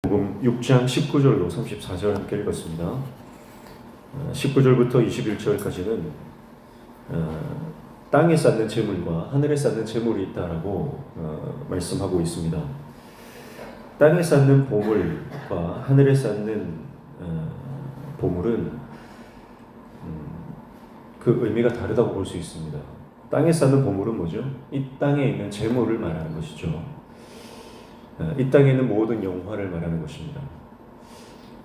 복음 6장 19절로 34절 함께 읽었습니다. 19절부터 21절까지는 땅에 쌓는 재물과 하늘에 쌓는 재물이 있다라고 말씀하고 있습니다. 땅에 쌓는 보물과 하늘에 쌓는 보물은 그 의미가 다르다고 볼 수 있습니다. 땅에 쌓는 보물은 뭐죠? 이 땅에 있는 재물을 말하는 것이죠. 이 땅에 있는 모든 영화를 말하는 것입니다.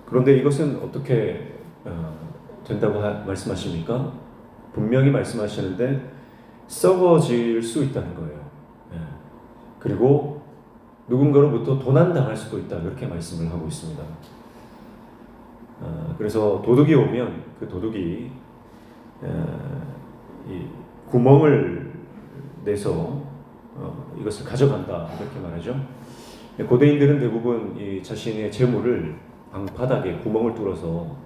그런데 이것은 어떻게 된다고 말씀하십니까? 분명히 말씀하시는데 썩어질 수 있다는 거예요. 그리고 누군가로부터 도난당할 수도 있다, 그렇게 말씀을 하고 있습니다. 그래서 도둑이 오면 그 도둑이 이 구멍을 내서 이것을 가져간다, 이렇게 말하죠. 고대인들은 대부분 이 자신의 재물을 방바닥에 구멍을 뚫어서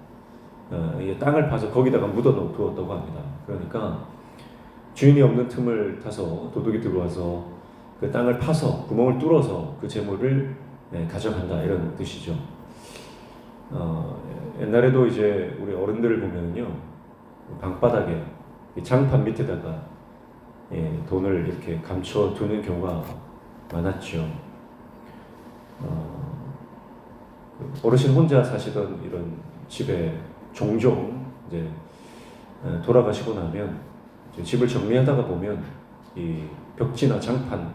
땅을 파서 거기다가 묻어두었다고 합니다. 그러니까 주인이 없는 틈을 타서 도둑이 들어와서 그 땅을 파서 구멍을 뚫어서 그 재물을 가져간다, 이런 뜻이죠. 옛날에도 이제 우리 어른들을 보면요, 방바닥에 장판 밑에다가 돈을 이렇게 감춰두는 경우가 많았죠. 어르신 혼자 사시던 이런 집에 종종 이제 돌아가시고 나면 이제 집을 정리하다가 보면 이 벽지나 장판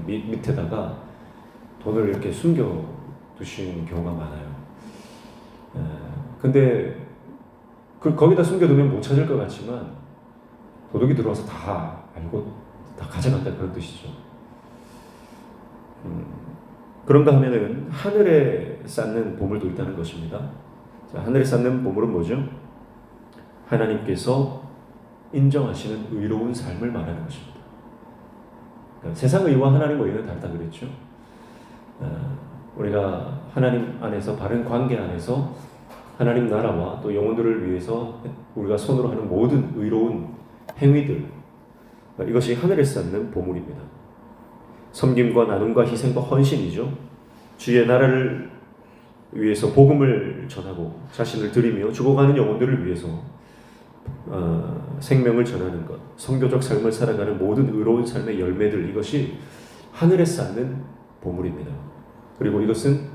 밑에다가 돈을 이렇게 숨겨 두시는 경우가 많아요. 근데 거기다 숨겨두면 못 찾을 것 같지만 도둑이 들어와서 다 알고 다 가져간다, 그런 뜻이죠. 그런가 하면은 하늘에 쌓는 보물도 있다는 것입니다. 자, 하늘에 쌓는 보물은 뭐죠? 하나님께서 인정하시는 의로운 삶을 말하는 것입니다. 그러니까 세상 의와 하나님 의는 다르다 그랬죠. 우리가 하나님 안에서 바른 관계 안에서 하나님 나라와 또 영혼들을 위해서 우리가 손으로 하는 모든 의로운 행위들, 이것이 하늘에 쌓는 보물입니다. 섬김과 나눔과 희생과 헌신이죠. 주의 나라를 위해서 복음을 전하고 자신을 드리며 죽어가는 영혼들을 위해서 생명을 전하는 것, 선교적 삶을 살아가는 모든 의로운 삶의 열매들, 이것이 하늘에 쌓는 보물입니다. 그리고 이것은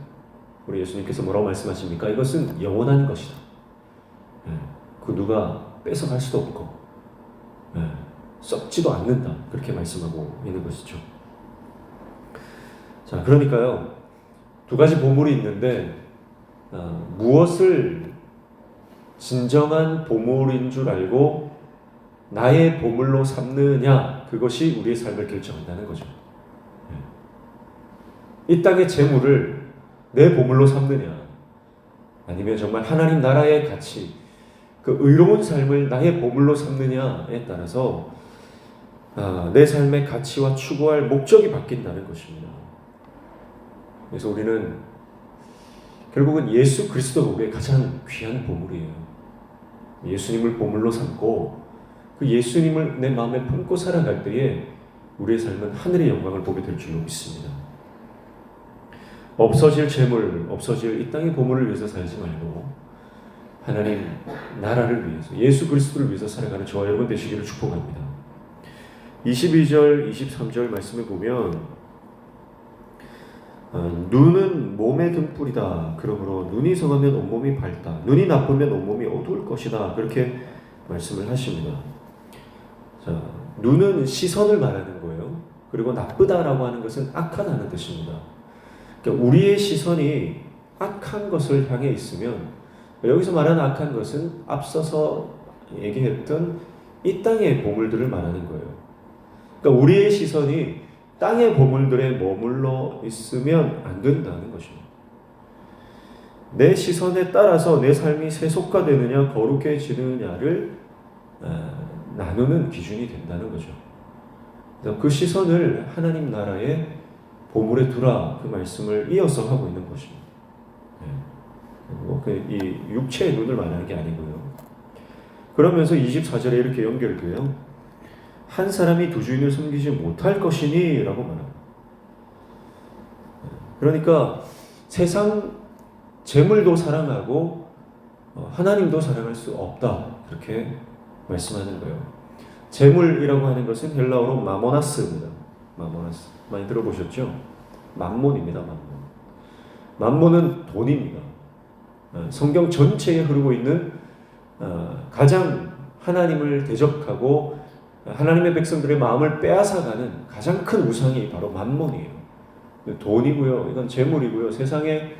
우리 예수님께서 뭐라고 말씀하십니까? 이것은 영원한 것이다. 그 누가 뺏어갈 수도 없고 썩지도 않는다, 그렇게 말씀하고 있는 것이죠. 자, 그러니까요, 두 가지 보물이 있는데 무엇을 진정한 보물인 줄 알고 나의 보물로 삼느냐, 그것이 우리의 삶을 결정한다는 거죠. 이 땅의 재물을 내 보물로 삼느냐, 아니면 정말 하나님 나라의 가치, 그 의로운 삶을 나의 보물로 삼느냐에 따라서 내 삶의 가치와 추구할 목적이 바뀐다는 것입니다. 그래서 우리는 결국은 예수 그리스도가 우리의 가장 귀한 보물이에요. 예수님을 보물로 삼고 그 예수님을 내 마음에 품고 살아갈 때에 우리의 삶은 하늘의 영광을 보게 될 줄로 믿습니다. 없어질 재물, 없어질 이 땅의 보물을 위해서 살지 말고 하나님 나라를 위해서, 예수 그리스도를 위해서 살아가는 저와 여러분 되시기를 축복합니다. 22절, 23절 말씀을 보면 눈은 몸의 등불이다. 그러므로 눈이 성하면 온몸이 밝다. 눈이 나쁘면 온몸이 어두울 것이다. 그렇게 말씀을 하십니다. 자, 눈은 시선을 말하는 거예요. 그리고 나쁘다라고 하는 것은 악하다는 뜻입니다. 그러니까 우리의 시선이 악한 것을 향해 있으면, 여기서 말하는 악한 것은 앞서서 얘기했던 이 땅의 보물들을 말하는 거예요. 그러니까 우리의 시선이 땅의 보물들에 머물러 있으면 안 된다는 것입니다. 내 시선에 따라서 내 삶이 세속화되느냐 거룩해지느냐를 나누는 기준이 된다는 거죠. 그 시선을 하나님 나라의 보물에 두라, 그 말씀을 이어서 하고 있는 것입니다. 이 육체의 눈을 말하는 게 아니고요. 그러면서 24절에 이렇게 연결돼요. 한 사람이 두 주인을 섬기지 못할 것이니 라고 말합니다. 그러니까 세상 재물도 사랑하고 하나님도 사랑할 수 없다. 그렇게 말씀하는 거예요. 재물이라고 하는 것은 헬라어로 마모나스입니다. 마모나스. 많이 들어보셨죠? 만몬입니다. 만몬. 만몬은 돈입니다. 성경 전체에 흐르고 있는 가장 하나님을 대적하고 하나님의 백성들의 마음을 빼앗아가는 가장 큰 우상이 바로 만몬이에요. 돈이고요. 이건 재물이고요. 세상에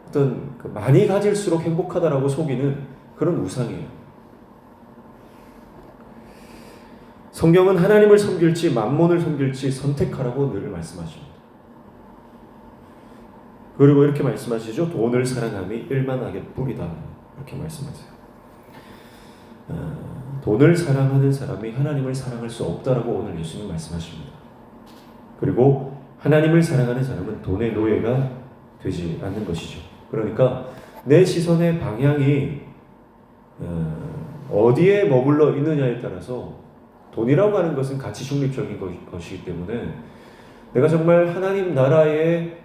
어떤 많이 가질수록 행복하다라고 속이는 그런 우상이에요. 성경은 하나님을 섬길지 만몬을 섬길지 선택하라고 늘 말씀하십니다. 그리고 이렇게 말씀하시죠. 돈을 사랑함이 일만하게 뿌리다. 이렇게 말씀하세요. 돈을 사랑하는 사람이 하나님을 사랑할 수 없다라고 오늘 예수님 말씀하십니다. 그리고 하나님을 사랑하는 사람은 돈의 노예가 되지 않는 것이죠. 그러니까 내 시선의 방향이 어디에 머물러 있느냐에 따라서 돈이라고 하는 것은 가치 중립적인 것이기 때문에 내가 정말 하나님 나라의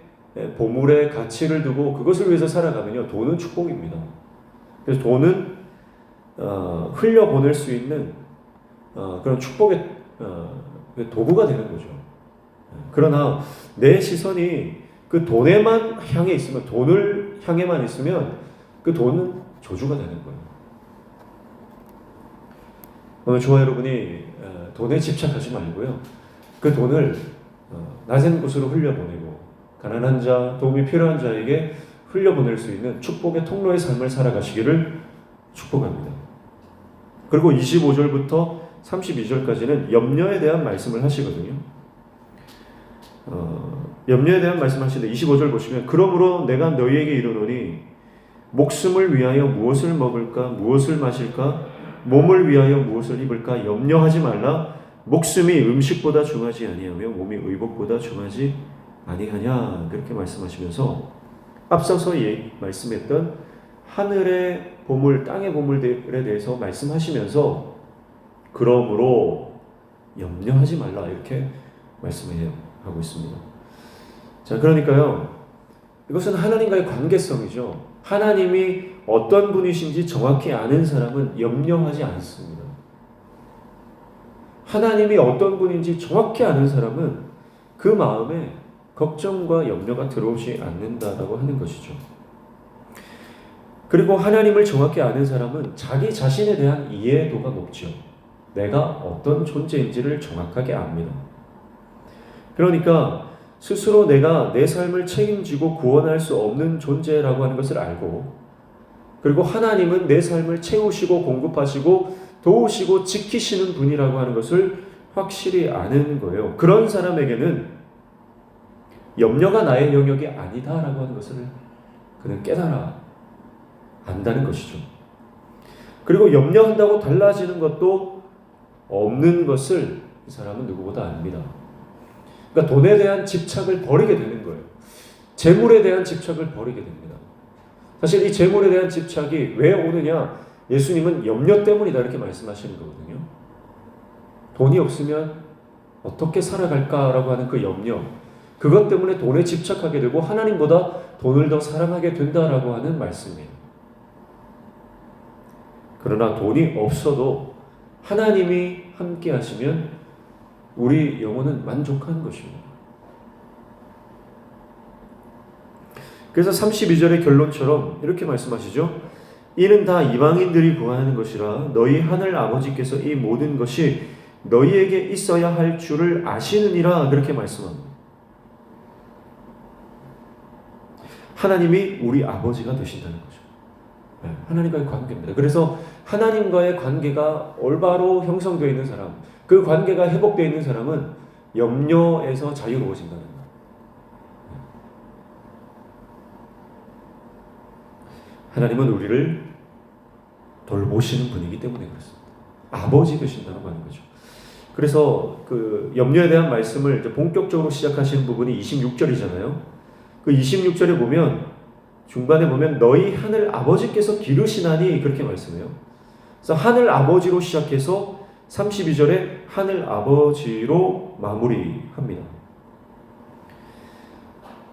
보물의 가치를 두고 그것을 위해서 살아가면요, 돈은 축복입니다. 그래서 돈은 흘려보낼 수 있는 그런 축복의 도구가 되는 거죠. 그러나 내 시선이 그 돈에만 향해 있으면, 돈을 향해만 있으면 그 돈은 저주가 되는 거예요. 오늘 저와 여러분이 돈에 집착하지 말고요, 그 돈을 낮은 곳으로 흘려보내고 가난한 자, 도움이 필요한 자에게 흘려보낼 수 있는 축복의 통로의 삶을 살아가시기를 축복합니다. 그리고 25절부터 32절까지는 염려에 대한 말씀을 하시거든요. 염려에 대한 말씀하시는데 25절 보시면, 그러므로 내가 너희에게 이르노니 목숨을 위하여 무엇을 먹을까 무엇을 마실까 몸을 위하여 무엇을 입을까 염려하지 말라. 목숨이 음식보다 중하지 아니하며 몸이 의복보다 중하지 아니하냐. 그렇게 말씀하시면서 앞서서 말씀했던 하늘의 보물, 땅의 보물들에 대해서 말씀하시면서 그러므로 염려하지 말라 이렇게 말씀하고 있습니다. 자, 그러니까요, 이것은 하나님과의 관계성이죠. 하나님이 어떤 분이신지 정확히 아는 사람은 염려하지 않습니다. 하나님이 어떤 분인지 정확히 아는 사람은 그 마음에 걱정과 염려가 들어오지 않는다라고 하는 것이죠. 그리고 하나님을 정확히 아는 사람은 자기 자신에 대한 이해도가 높죠. 내가 어떤 존재인지를 정확하게 압니다. 그러니까 스스로 내가 내 삶을 책임지고 구원할 수 없는 존재라고 하는 것을 알고, 그리고 하나님은 내 삶을 채우시고 공급하시고 도우시고 지키시는 분이라고 하는 것을 확실히 아는 거예요. 그런 사람에게는 염려가 나의 영역이 아니다라고 하는 것을 그는 깨달아 안다는 것이죠. 그리고 염려한다고 달라지는 것도 없는 것을 이 사람은 누구보다 압니다. 그러니까 돈에 대한 집착을 버리게 되는 거예요. 재물에 대한 집착을 버리게 됩니다. 사실 이 재물에 대한 집착이 왜 오느냐? 예수님은 염려 때문이다 이렇게 말씀하시는 거거든요. 돈이 없으면 어떻게 살아갈까라고 하는 그 염려, 그것 때문에 돈에 집착하게 되고 하나님보다 돈을 더 사랑하게 된다라고 하는 말씀이에요. 그러나 돈이 없어도 하나님이 함께 하시면 우리 영혼은 만족하는 것입니다. 그래서 32절의 결론처럼 이렇게 말씀하시죠. 이는 다 이방인들이 구하는 것이라 너희 하늘 아버지께서 이 모든 것이 너희에게 있어야 할 줄을 아시느니라. 그렇게 말씀합니다. 하나님이 우리 아버지가 되신다는 거죠. 하나님과의 관계입니다. 그래서 하나님과의 관계가 올바로 형성되어 있는 사람, 그 관계가 회복되어 있는 사람은 염려에서 자유로워진다는 거예요. 하나님은 우리를 돌보시는 분이기 때문에 그렇습니다. 아버지 되신다고 하는 거죠. 그래서 그 염려에 대한 말씀을 이제 본격적으로 시작하시는 부분이 26절이잖아요. 그 26절에 보면 중반에 보면 너희 하늘 아버지께서 기르시나니 그렇게 말씀해요. 그래서 하늘 아버지로 시작해서 32절에 하늘 아버지로 마무리합니다.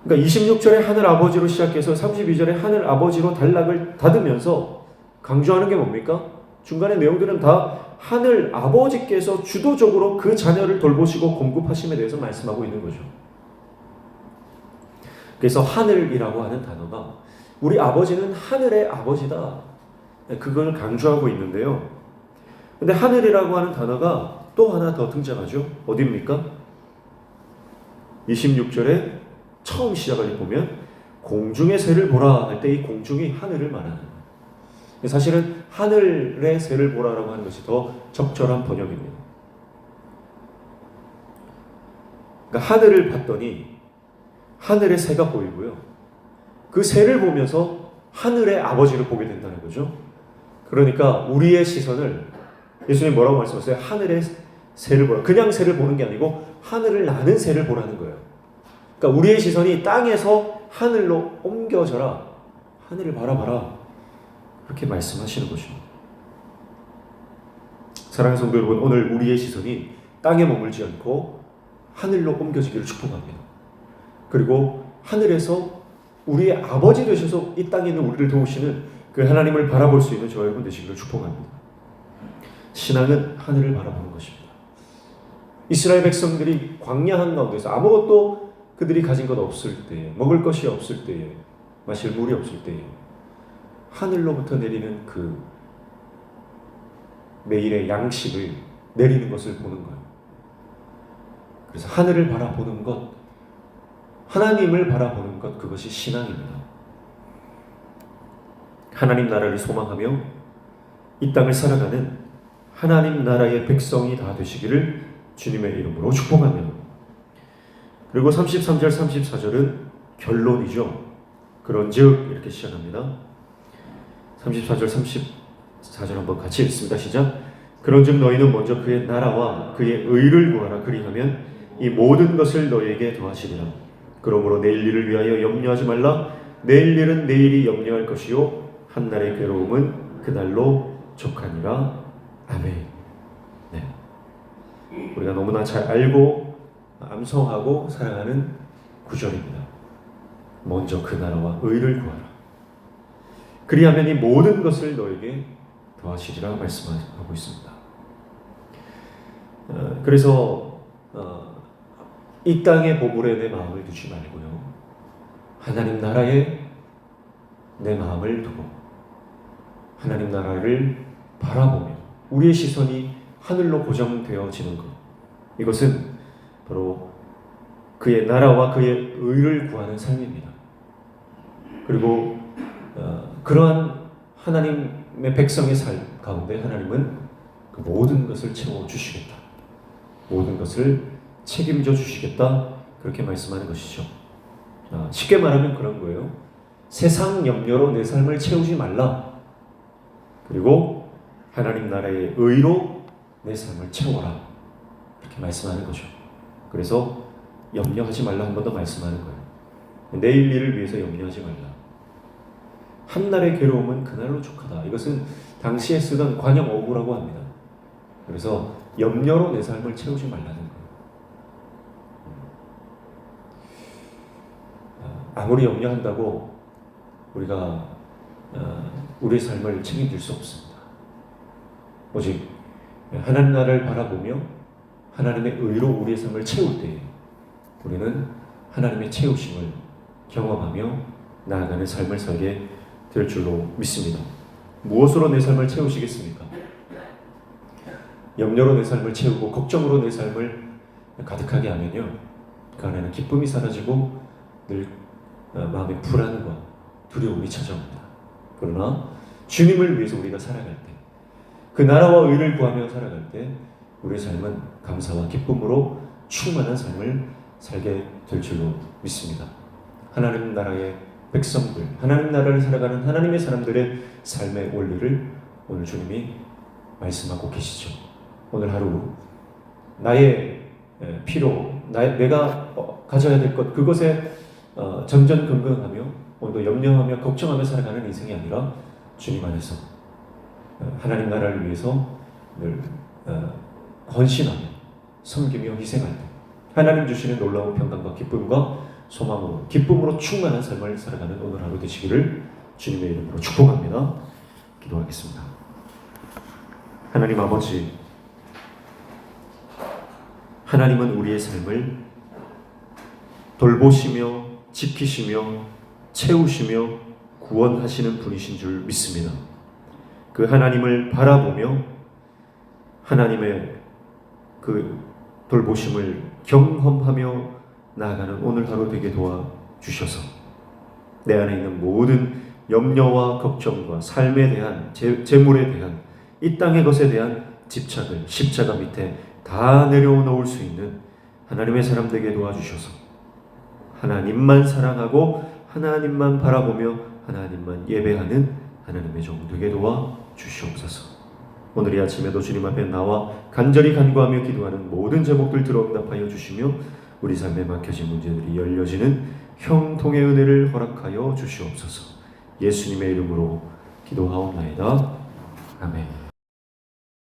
그러니까 26절에 하늘 아버지로 시작해서 32절에 하늘 아버지로 단락을 닫으면서 강조하는 게 뭡니까? 중간의 내용들은 다 하늘 아버지께서 주도적으로 그 자녀를 돌보시고 공급하심에 대해서 말씀하고 있는 거죠. 그래서 하늘이라고 하는 단어가 우리 아버지는 하늘의 아버지다. 그걸 강조하고 있는데요. 근데 하늘이라고 하는 단어가 또 하나 더 등장하죠. 어디입니까? 26절에 처음 시작을 보면 공중의 새를 보라 할 때 이 공중이 하늘을 말하는 거예요. 사실은 하늘의 새를 보라라고 하는 것이 더 적절한 번역입니다. 그러니까 하늘을 봤더니 하늘의 새가 보이고요. 그 새를 보면서 하늘의 아버지를 보게 된다는 거죠. 그러니까 우리의 시선을 예수님 뭐라고 말씀하셨어요? 하늘의 새를 보라. 그냥 새를 보는 게 아니고 하늘을 나는 새를 보라는 거예요. 그러니까 우리의 시선이 땅에서 하늘로 옮겨져라. 하늘을 바라봐라. 그렇게 말씀하시는 것입니다. 사랑하는 성도 여러분, 오늘 우리의 시선이 땅에 머물지 않고 하늘로 옮겨지기를 축복합니다. 그리고 하늘에서 우리의 아버지 되셔서 이 땅에 있는 우리를 도우시는 그 하나님을 바라볼 수 있는 저와 여러분 되시기를 축복합니다. 신앙은 하늘을 바라보는 것입니다. 이스라엘 백성들이 광야 한가운데서 아무것도 그들이 가진 것 없을 때에, 먹을 것이 없을 때에, 마실 물이 없을 때에 하늘로부터 내리는 그 매일의 양식을 내리는 것을 보는 거예요. 그래서 하늘을 바라보는 것, 하나님을 바라보는 것, 그것이 신앙입니다. 하나님 나라를 소망하며 이 땅을 살아가는 하나님 나라의 백성이 다 되시기를 주님의 이름으로 축복합니다. 그리고 33절, 34절은 결론이죠. 그런즉 이렇게 시작합니다. 34절, 34절 한번 같이 읽습니다. 시작. 그런즉 너희는 먼저 그의 나라와 그의 의를 구하라. 그리하면 이 모든 것을 너희에게 더하시리라. 그러므로 내일 일을 위하여 염려하지 말라. 내일 일은 내일이 염려할 것이요 한날의 괴로움은 그날로 족하니라. 아멘. 네. 우리가 너무나 잘 알고 암송하고 살아가는 구절입니다. 먼저 그 나라와 의를 구하라. 그리하면 이 모든 것을 너에게 더하시리라 말씀하고 있습니다. 그래서 이 땅의 보물에 내 마음을 두지 말고요. 하나님 나라에 내 마음을 두고 하나님 나라를 바라보며 우리의 시선이 하늘로 고정되어지는 것. 이것은 바로 그의 나라와 그의 의를 구하는 삶입니다. 그리고 그러한 하나님의 백성의 삶 가운데 하나님은 그 모든 것을 채워주시겠다. 모든 것을 책임져 주시겠다. 그렇게 말씀하는 것이죠. 쉽게 말하면 그런 거예요. 세상 염려로 내 삶을 채우지 말라. 그리고 하나님 나라의 의로 내 삶을 채워라. 그렇게 말씀하는 거죠. 그래서 염려하지 말라 한 번 더 말씀하는 거예요. 내일 일을 위해서 염려하지 말라. 한날의 괴로움은 그날로 족하다. 이것은 당시에 쓰던 관용 어구라고 합니다. 그래서 염려로 내 삶을 채우지 말라는 거예요. 아무리 염려한다고 우리가 우리의 삶을 책임질 수 없습니다. 오직 하나님 나라를 바라보며 하나님의 의로 우리의 삶을 채울 때에 우리는 하나님의 채우심을 경험하며 나아가는 삶을 살게 될 줄로 믿습니다. 무엇으로 내 삶을 채우시겠습니까? 염려로 내 삶을 채우고 걱정으로 내 삶을 가득하게 하면요, 그 안에는 기쁨이 사라지고 늘 마음의 불안과 두려움이 찾아옵니다. 그러나 주님을 위해서 우리가 살아갈 때, 그 나라와 의를 구하며 살아갈 때 우리의 삶은 감사와 기쁨으로 충만한 삶을 살게 될 줄로 믿습니다. 하나님 나라의 백성들, 하나님 나라를 살아가는 하나님의 사람들의 삶의 원리를 오늘 주님이 말씀하고 계시죠. 오늘 하루 나의 필요, 내가 가져야 될 것, 그것에 전전긍긍하며 오늘도 염려하며 걱정하며 살아가는 인생이 아니라 주님 안에서 하나님 나라를 위해서 늘 헌신하며 섬기며 희생할 때 하나님 주시는 놀라운 평강과 기쁨과 소망으로 기쁨으로 충만한 삶을 살아가는 오늘 하루 되시기를 주님의 이름으로 축복합니다. 기도하겠습니다. 하나님 아버지, 하나님은 우리의 삶을 돌보시며 지키시며 채우시며 구원하시는 분이신 줄 믿습니다. 그 하나님을 바라보며 하나님의 그 돌보심을 경험하며 나아가는 오늘 하루 되게 도와주셔서 내 안에 있는 모든 염려와 걱정과 삶에 대한 재물에 대한 이 땅의 것에 대한 집착을 십자가 밑에 다 내려놓을 수 있는 하나님의 사람 되게 도와주셔서 하나님만 사랑하고 하나님만 바라보며 하나님만 예배하는 하나님의 종 되게 도와주시옵소서. 오늘 이 아침에도 주님 앞에 나와 간절히 간구하며 기도하는 모든 제목들 들어 응답하여 주시며 우리 삶에 막혀진 문제들이 열려지는 형통의 은혜를 허락하여 주시옵소서. 예수님의 이름으로 기도하옵나이다. 아멘.